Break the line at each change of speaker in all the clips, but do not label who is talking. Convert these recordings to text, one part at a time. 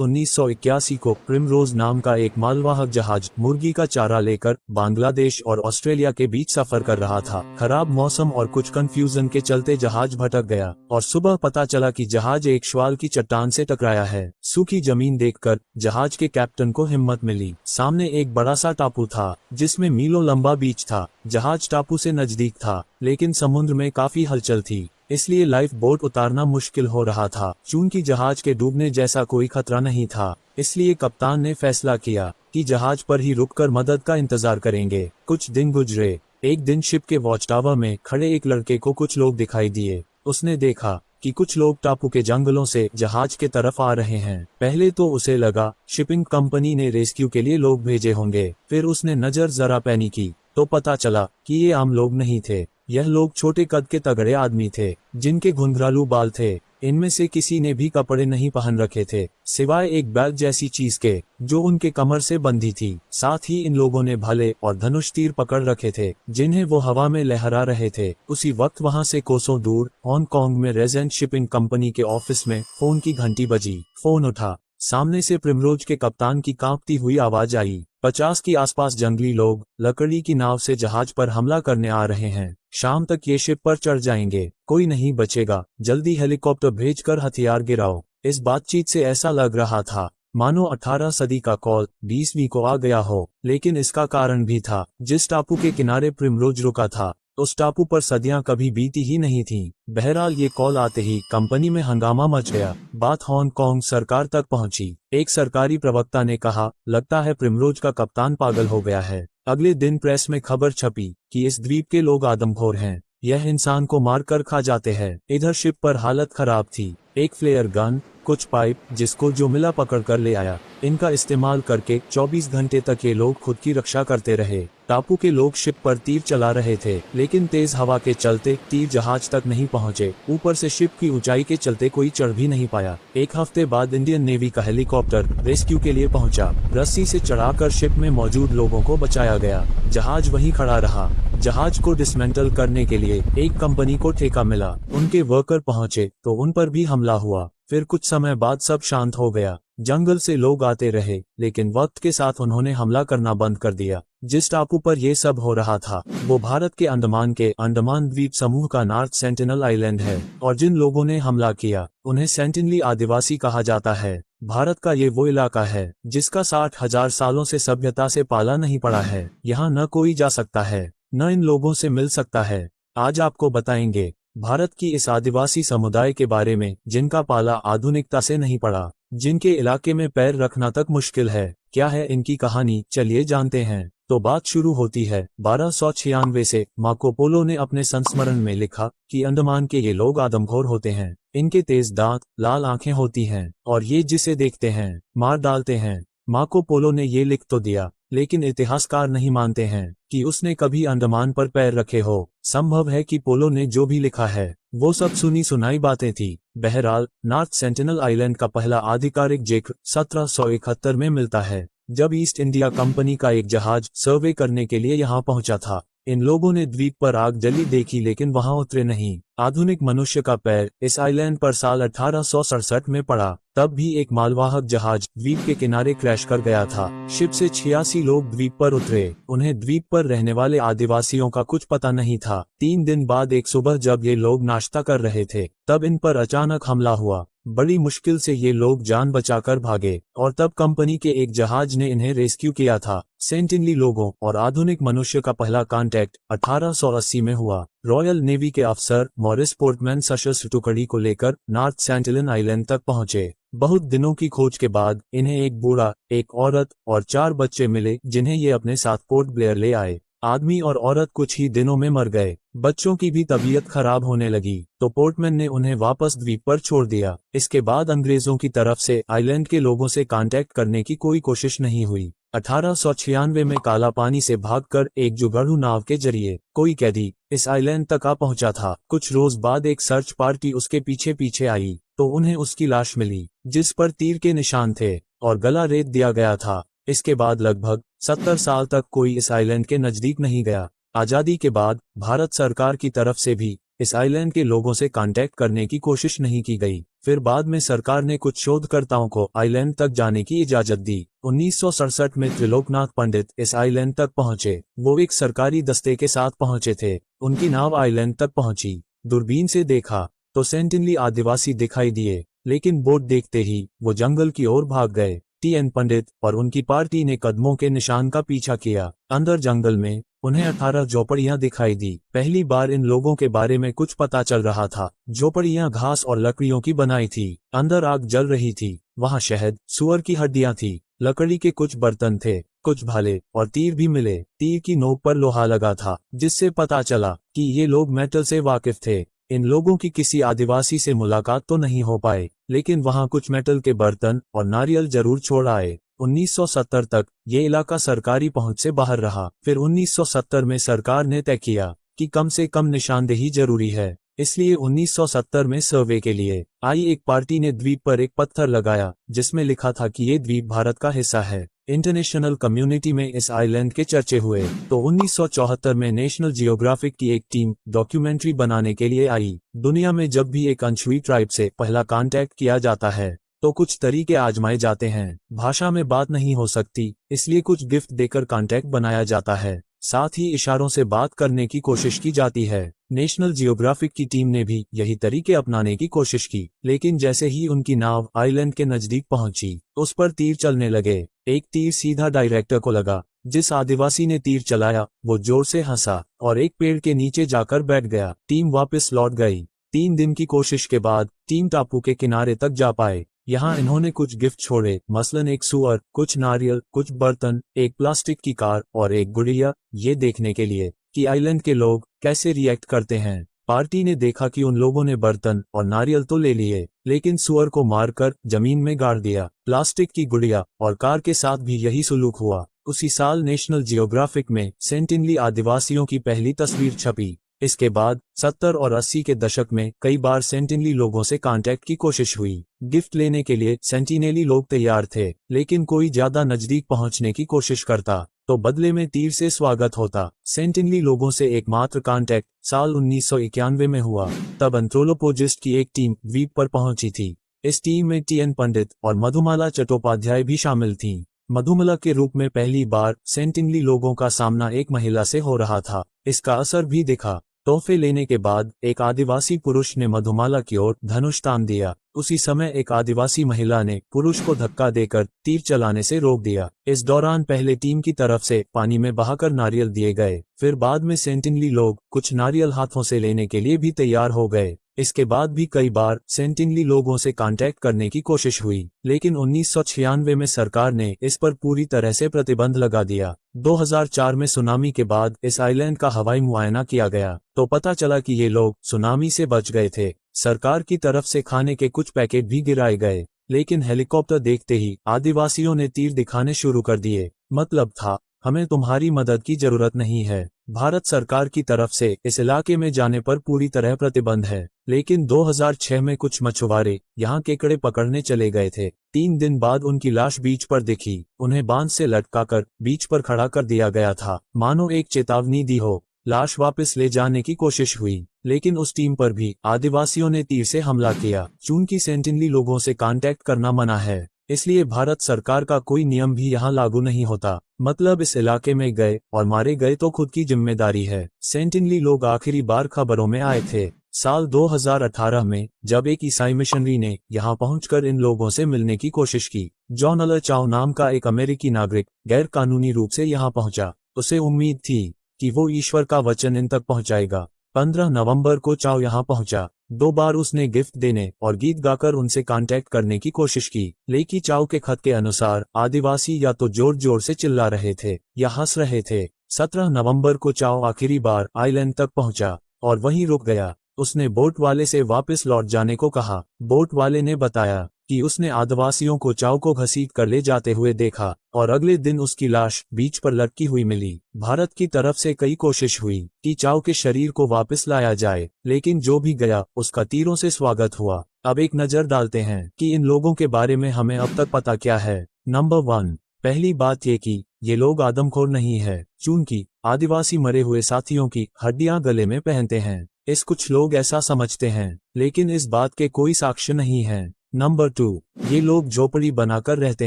अगस्त 1981 को प्रिमरोज नाम का एक मालवाहक जहाज मुर्गी का चारा लेकर बांग्लादेश और ऑस्ट्रेलिया के बीच सफर कर रहा था। खराब मौसम और कुछ कंफ्यूजन के चलते जहाज भटक गया और सुबह पता चला कि जहाज एक शैवाल की चट्टान से टकराया है। सूखी जमीन देखकर जहाज के कैप्टन को हिम्मत मिली। सामने एक बड़ा सा टापू था जिसमें मीलों लंबा बीच था। जहाज टापू से नजदीक था लेकिन समुद्र में काफी हलचल थी, इसलिए लाइफ बोट उतारना मुश्किल हो रहा था। चूंकि जहाज के डूबने जैसा कोई खतरा नहीं था, इसलिए कप्तान ने फैसला किया कि जहाज पर ही रुककर मदद का इंतजार करेंगे। कुछ दिन गुजरे। एक दिन शिप के वॉच टावर में खड़े एक लड़के को कुछ लोग दिखाई दिए। उसने देखा कि कुछ लोग टापू के जंगलों से जहाज के तरफ आ रहे हैं। पहले तो उसे लगा शिपिंग कंपनी ने रेस्क्यू के लिए लोग भेजे होंगे। फिर उसने नजर जरा पैनी की तो पता चला कि ये आम लोग नहीं थे। यह लोग छोटे कद के तगड़े आदमी थे जिनके घुंघरालू बाल थे। इनमें से किसी ने भी कपड़े नहीं पहन रखे थे सिवाय एक बैग जैसी चीज के जो उनके कमर से बंधी थी। साथ ही इन लोगों ने भाले और धनुष तीर पकड़ रखे थे जिन्हें वो हवा में लहरा रहे थे। उसी वक्त वहां से कोसों दूर हांगकांग में रेजेंट शिपिंग कंपनी के ऑफिस में फोन की घंटी बजी। फोन उठा। सामने से प्रिमरोज के कप्तान की कांपती हुई आवाज आई। 50 की आसपास जंगली लोग लकड़ी की नाव से जहाज पर हमला करने आ रहे हैं। शाम तक ये शिप पर चढ़ जाएंगे। कोई नहीं बचेगा। जल्दी हेलीकॉप्टर भेजकर हथियार गिराओ। इस बातचीत से ऐसा लग रहा था मानो 18 सदी का कॉल 20वीं को आ गया हो। लेकिन इसका कारण भी था। जिस टापू के किनारे प्रिमरोज रुका था उस टापू पर सदियां कभी बीती ही नहीं थीं। बहरहाल ये कॉल आते ही कंपनी में हंगामा मच गया। बात हांगकांग सरकार तक पहुंची। एक सरकारी प्रवक्ता ने कहा, लगता है प्रिमरोज का कप्तान पागल हो गया है। अगले दिन प्रेस में खबर छपी कि इस द्वीप के लोग आदमखोर हैं। यह इंसान को मार कर खा जाते हैं। इधर शिप पर हालत खराब थी। एक फ्लेयर गन, कुछ पाइप जिसको जो मिला पकड़ कर ले आया। इनका इस्तेमाल करके 24 घंटे तक ये लोग खुद की रक्षा करते रहे। टापू के लोग शिप पर तीर चला रहे थे लेकिन तेज हवा के चलते तीर जहाज तक नहीं पहुंचे। ऊपर से शिप की ऊंचाई के चलते कोई चढ़ भी नहीं पाया। एक हफ्ते बाद इंडियन नेवी का हेलीकॉप्टर रेस्क्यू के लिए पहुंचा। रस्सी से चढ़ाकर शिप में मौजूद लोगों को बचाया गया। जहाज वहीं खड़ा रहा। जहाज को डिसमेंटल करने के लिए एक कंपनी को ठेका मिला। उनके वर्कर पहुंचे तो उन पर भी हमला हुआ। फिर कुछ समय बाद सब शांत हो गया। जंगल से लोग आते रहे लेकिन वक्त के साथ उन्होंने हमला करना बंद कर दिया। जिस टापू पर ये सब हो रहा था वो भारत के अंडमान द्वीप समूह का नॉर्थ सेंटिनल आइलैंड है और जिन लोगों ने हमला किया उन्हें सेंटिनली आदिवासी कहा जाता है। भारत का ये वो इलाका है जिसका 60,000 सालों से सभ्यता से पाला नहीं पड़ा है। यहाँ न कोई जा सकता है न इन लोगों से मिल सकता है। आज आपको बताएंगे भारत की इस आदिवासी समुदाय के बारे में जिनका पाला आधुनिकता से नहीं पड़ा, जिनके इलाके में पैर रखना तक मुश्किल है। क्या है इनकी कहानी, चलिए जानते हैं। तो बात शुरू होती है 1296 से। मार्को पोलो ने अपने संस्मरण में लिखा कि अंडमान के ये लोग आदमखोर होते हैं। इनके तेज दांत, लाल आंखें होती हैं और ये जिसे देखते हैं मार डालते हैं। मार्को पोलो ने ये लिख तो दिया लेकिन इतिहासकार नहीं मानते हैं कि उसने कभी अंडमान पर पैर रखे हो। संभव है कि पोलो ने जो भी लिखा है वो सब सुनी सुनाई बातें थी। बहरहाल नॉर्थ सेंटिनल आइलैंड का पहला आधिकारिक जिक्र 1771 में मिलता है जब ईस्ट इंडिया कंपनी का एक जहाज सर्वे करने के लिए यहाँ पहुंचा था। इन लोगों ने द्वीप पर आग जली देखी लेकिन वहां उतरे नहीं। आधुनिक मनुष्य का पैर इस आइलैंड पर साल 1867 में पड़ा। तब भी एक मालवाहक जहाज द्वीप के किनारे क्रैश कर गया था। शिप से 86 लोग द्वीप पर उतरे। उन्हें द्वीप पर रहने वाले आदिवासियों का कुछ पता नहीं था। 3 दिन बाद एक सुबह जब ये लोग नाश्ता कर रहे थे तब इन पर अचानक हमला हुआ। बड़ी मुश्किल से ये लोग जान बचाकर भागे और तब कंपनी के एक जहाज ने इन्हें रेस्क्यू किया था। सेंटिनली लोगों और आधुनिक मनुष्य का पहला कांटेक्ट 1880 में हुआ। रॉयल नेवी के अफसर मॉरिस पोर्टमैन सशस्त्र टुकड़ी को लेकर नॉर्थ सेंटिनल आइलैंड तक पहुंचे। बहुत दिनों की खोज के बाद इन्हें एक बूढ़ा, एक औरत और 4 बच्चे मिले जिन्हें ये अपने साथ पोर्ट ब्लेयर ले आए। आदमी और औरत कुछ ही दिनों में मर गए। बच्चों की भी तबीयत खराब होने लगी तो पोर्टमैन ने उन्हें वापस द्वीप पर छोड़ दिया। इसके बाद अंग्रेजों की तरफ से आइलैंड के लोगों से कांटेक्ट करने की कोई कोशिश नहीं हुई। 1896 में काला पानी से भागकर एक जुगाड़ू नाव के जरिए कोई कैदी इस आइलैंड तक आ पहुंचा था। कुछ रोज बाद एक सर्च पार्टी उसके पीछे पीछे आई तो उन्हें उसकी लाश मिली जिस पर तीर के निशान थे और गला रेत दिया गया था। इसके बाद लगभग 70 साल तक कोई इस आइलैंड के नजदीक नहीं गया। आजादी के बाद भारत सरकार की तरफ से भी इस आइलैंड के लोगों से कांटेक्ट करने की कोशिश नहीं की गई। फिर बाद में सरकार ने कुछ शोधकर्ताओं को आइलैंड तक जाने की इजाजत दी। 1967 में त्रिलोकनाथ पंडित इस आइलैंड तक पहुंचे। वो एक सरकारी दस्ते के साथ पहुंचे थे। उनकी नाव आइलैंड तक पहुंची। दूरबीन से देखा तो सेंटिनली आदिवासी दिखाई दिए, लेकिन बोट देखते ही वो जंगल की ओर भाग गए। टी.एन. पंडित और उनकी पार्टी ने कदमों के निशान का पीछा किया। अंदर जंगल में उन्हें 18 झोपड़ियां दिखाई दी। पहली बार इन लोगों के बारे में कुछ पता चल रहा था। झोपड़ियां घास और लकड़ियों की बनाई थी। अंदर आग जल रही थी। वहां शहद, सुअर की हड्डियां थी। लकड़ी के कुछ बर्तन थे, कुछ भाले और तीर भी मिले। तीर की नोक पर लोहा लगा था, जिससे पता चला कि ये लोग मेटल से वाकिफ थे। इन लोगों की किसी आदिवासी से मुलाकात तो नहीं हो पाए, लेकिन वहां कुछ मेटल के बर्तन और नारियल जरूर छोड़ आए। 1970 तक ये इलाका सरकारी पहुंच से बाहर रहा। फिर 1970 में सरकार ने तय किया कि कम से कम निशानदेही जरूरी है। इसलिए 1970 में सर्वे के लिए आई एक पार्टी ने द्वीप पर एक पत्थर लगाया, जिसमें लिखा था कि ये द्वीप भारत का हिस्सा है। इंटरनेशनल कम्युनिटी में इस आइलैंड के चर्चे हुए तो 1974 में नेशनल जियोग्राफिक की एक टीम डॉक्यूमेंट्री बनाने के लिए आई। दुनिया में जब भी एक अनछुई ट्राइब से पहला कांटेक्ट किया जाता है तो कुछ तरीके आजमाए जाते हैं। भाषा में बात नहीं हो सकती, इसलिए कुछ गिफ्ट देकर कांटेक्ट बनाया जाता है। साथ ही इशारों से बात करने की कोशिश की जाती है। नेशनल जियोग्राफिक की टीम ने भी यही तरीके अपनाने की कोशिश की, लेकिन जैसे ही उनकी नाव आइलैंड के नजदीक पहुंची, उस पर तीर चलने लगे। एक तीर सीधा डायरेक्टर को लगा। जिस आदिवासी ने तीर चलाया वो जोर से हंसा और एक पेड़ के नीचे जाकर बैठ गया। टीम वापस लौट गई। 3 दिन की कोशिश के बाद टीम टापू के किनारे तक जा पाए। यहाँ इन्होंने कुछ गिफ्ट छोड़े, मसलन एक सुअर, कुछ नारियल, कुछ बर्तन, एक प्लास्टिक की कार और एक गुड़िया, ये देखने के लिए कि आइलैंड के लोग कैसे रिएक्ट करते हैं। पार्टी ने देखा कि उन लोगों ने बर्तन और नारियल तो ले लिए, लेकिन सुअर को मारकर जमीन में गाड़ दिया। प्लास्टिक की गुड़िया और कार के साथ भी यही सुलूक हुआ। उसी साल नेशनल जियोग्राफिक में सेंटिनली आदिवासियों की पहली तस्वीर छपी। इसके बाद 70 और 80 के दशक में कई बार सेंटिनली लोगों से कांटेक्ट की कोशिश हुई। गिफ्ट लेने के लिए सेंटिनेली लोग तैयार थे, लेकिन कोई ज्यादा नजदीक पहुंचने की कोशिश करता तो बदले में तीर से स्वागत होता। सेंटिनली लोगों से एकमात्र कांटेक्ट साल 1991 में हुआ। तब एंथ्रोपोलॉजिस्ट की एक टीम द्वीप पर पहुंची थी। इस टीम में टी.एन. पंडित और मधुमाला चट्टोपाध्याय भी शामिल थीं। मधुमाला के रूप में पहली बार सेंटिनली लोगों का सामना एक महिला से हो रहा था। इसका असर भी दिखा। तोहफे लेने के बाद एक आदिवासी पुरुष ने मधुमाला की ओर धनुष तान दिया। उसी समय एक आदिवासी महिला ने पुरुष को धक्का देकर तीर चलाने से रोक दिया। इस दौरान पहले टीम की तरफ से पानी में बहाकर नारियल दिए गए। फिर बाद में सेंटिनली लोग कुछ नारियल हाथों से लेने के लिए भी तैयार हो गए। इसके बाद भी कई बार सेंटिनली लोगों से कांटेक्ट करने की कोशिश हुई, लेकिन 1996 में सरकार ने इस पर पूरी तरह से प्रतिबंध लगा दिया। 2004 में सुनामी के बाद इस आइलैंड का हवाई मुआयना किया गया तो पता चला कि ये लोग सुनामी से बच गए थे। सरकार की तरफ से खाने के कुछ पैकेट भी गिराए गए, लेकिन हेलीकॉप्टर देखते ही आदिवासियों ने तीर दिखाने शुरू कर दिए। मतलब था, हमें तुम्हारी मदद की जरूरत नहीं है। भारत सरकार की तरफ से इस इलाके में जाने पर पूरी तरह प्रतिबंध है, लेकिन 2006 में कुछ मछुआरे यहाँ केकड़े पकड़ने चले गए थे। 3 दिन बाद उनकी लाश बीच पर दिखी। उन्हें बांध से लटकाकर बीच पर खड़ा कर दिया गया था, मानो एक चेतावनी दी हो। लाश वापस ले जाने की कोशिश हुई, लेकिन उस टीम पर भी आदिवासियों ने तीर से हमला किया। चूंकि सेंटिनली लोगों से कांटेक्ट करना मना है, इसलिए भारत सरकार का कोई नियम भी यहाँ लागू नहीं होता। मतलब इस इलाके में गए और मारे गए तो खुद की जिम्मेदारी है। सेंटिनली लोग आखिरी बार खबरों में आए थे साल 2018 में, जब एक ईसाई मिशनरी ने यहाँ पहुंचकर इन लोगों से मिलने की कोशिश की। जॉन अल चाओ नाम का एक अमेरिकी नागरिक गैर कानूनी रूप से यहाँ पहुंचा। उसे उम्मीद थी कि वो ईश्वर का वचन इन तक पहुंचाएगा। 15 नवंबर को चाओ यहाँ पहुंचा। 2 बार उसने गिफ्ट देने और गीत गाकर उनसे कांटेक्ट करने की कोशिश की, लेकिन चाओ के खत के अनुसार आदिवासी या तो जोर जोर से चिल्ला रहे थे या हंस रहे थे। 17 नवंबर को चाओ आखिरी बार आइलैंड तक पहुंचा और वहीं रुक गया। उसने बोट वाले से वापस लौट जाने को कहा। बोट वाले ने बताया कि उसने आदिवासियों को चाओ को घसीट कर ले जाते हुए देखा और अगले दिन उसकी लाश बीच पर लटकी हुई मिली। भारत की तरफ से कई कोशिश हुई कि चाओ के शरीर को वापस लाया जाए, लेकिन जो भी गया उसका तीरों से स्वागत हुआ। अब एक नजर डालते हैं कि इन लोगों के बारे में हमें अब तक पता क्या है। नंबर 1, पहली बात ये कि ये लोग आदमखोर नहीं है, चूंकि आदिवासी मरे हुए साथियों की हड्डियां गले में पहनते हैं। इस कुछ लोग ऐसा समझते हैं, लेकिन इस बात के कोई साक्ष्य नहीं है। नंबर 2, ये लोग झोपड़ी बनाकर रहते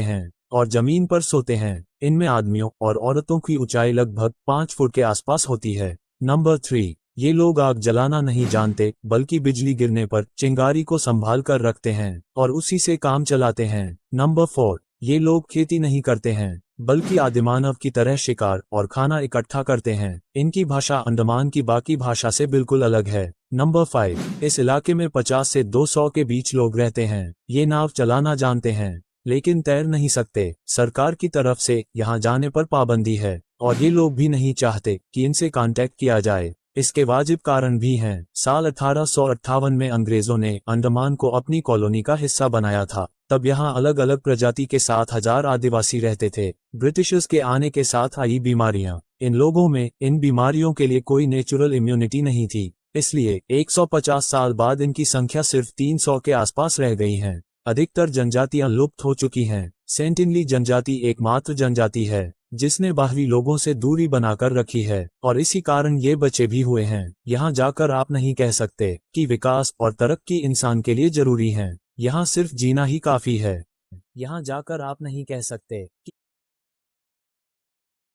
हैं और जमीन पर सोते हैं। इनमें आदमियों और औरतों की ऊंचाई लगभग 5 फुट के आसपास होती है। नंबर 3, ये लोग आग जलाना नहीं जानते, बल्कि बिजली गिरने पर चिंगारी को संभाल कर रखते हैं और उसी से काम चलाते हैं। नंबर 4, ये लोग खेती नहीं करते हैं, बल्कि आदिमानव की तरह शिकार और खाना इकट्ठा करते हैं। इनकी भाषा अंडमान की बाकी भाषा से बिल्कुल अलग है। नंबर 5, इस इलाके में 50 से 200 के बीच लोग रहते हैं। ये नाव चलाना जानते हैं, लेकिन तैर नहीं सकते। सरकार की तरफ से यहाँ जाने पर पाबंदी है और ये लोग भी नहीं चाहते कि इनसे कांटेक्ट किया जाए। इसके वाजिब कारण भी हैं। साल 1858 में अंग्रेजों ने अंडमान को अपनी कॉलोनी का हिस्सा बनाया था। तब यहाँ अलग अलग प्रजाति के 7,000 आदिवासी रहते थे। ब्रिटिशर्स के आने के साथ आई बीमारियां। इन लोगों में इन बीमारियों के लिए कोई नेचुरल इम्यूनिटी नहीं थी, इसलिए 150 साल बाद इनकी संख्या सिर्फ 300 के आसपास रह गई है। अधिकतर जनजातियां लुप्त हो चुकी हैं। सेंटिनली जनजाति एकमात्र जनजाति है जिसने बाहरी लोगों से दूरी बनाकर रखी है और इसी कारण ये बचे भी हुए हैं। यहाँ जाकर आप नहीं कह सकते कि विकास और तरक्की इंसान के लिए जरूरी है। यहाँ सिर्फ जीना ही काफी है। यहाँ जाकर आप नहीं कह सकते कि